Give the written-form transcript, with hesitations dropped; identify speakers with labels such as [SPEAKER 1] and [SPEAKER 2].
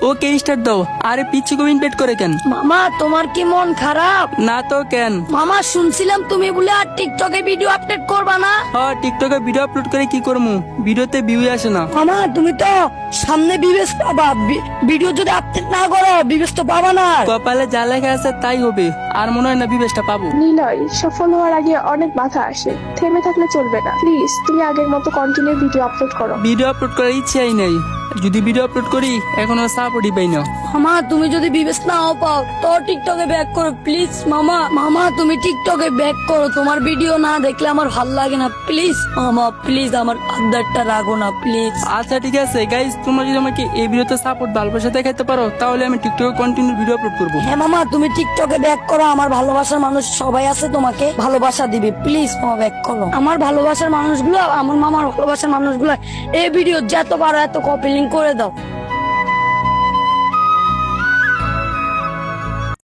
[SPEAKER 1] Okay start দাও। আরে পিচ্ছি কো ইনভাইট করে কেন?
[SPEAKER 2] মামা তোমার কি মন খারাপ?
[SPEAKER 1] না তো কেন?
[SPEAKER 2] মামা শুনছিলাম তুমি বলে আর টিকটকে ভিডিও আপলোড করবা না।
[SPEAKER 1] হ্যাঁ টিকটকে ভিডিও আপলোড করে কি করবো, ভিডিওতে ভিউ আসে না।
[SPEAKER 2] মামা তুমি তো সামনে বিবেশ পাবা, ভিডিও যদি আপলোড না করো বিবেশ তো পাবা না।
[SPEAKER 1] কপালে যা লেখা আছে তাই হবে, আর মনে হয় না বিবেশটা পাবো।
[SPEAKER 3] নিলয়, সফল হওয়ার আগে অনেক বাধা আসে, থেমে থাকলে চলবে না। প্লিজ তুমি আগের মতো কন্টিনিউ ভিডিও আপলোড করো।
[SPEAKER 1] ভিডিও আপলোড করার ইচ্ছাই নাই, যদি ভিডিও আপলোড করি এখনো সাপোর্টই পাই না।
[SPEAKER 2] মামা তুমি যদি বিবেশ নাও পাও তো টিকটকে ব্যাক করো প্লিজ। মামা মামা তুমি টিকটকে ব্যাক করো, তোমার ভিডিও না দেখলে আমার ভালো লাগে না। প্লিজ মামা প্লিজ আমার আবদারটা রাখো না প্লিজ।
[SPEAKER 1] আচ্ছা ঠিক আছে গাইস, তোমরা যদি আমাকে এই ভিডিওতে সাপোর্ট ভালোবাসা দেখাতে পারো তাহলে আমি টিকটকে কন্টিনিউ ভিডিও আপলোড করবো।
[SPEAKER 2] হ্যাঁ মামা তুমি টিকটকে ব্যাক করো, আমার ভালোবাসার মানুষ সবাই আছে তোমাকে ভালোবাসা দিবে। প্লিজ মামা ব্যাক করো। আমার ভালোবাসার মানুষগুলো, আমার মামার ভালোবাসার মানুষগুলো এই ভিডিও যত পারো এত কপি লিঙ্ক করে দাও।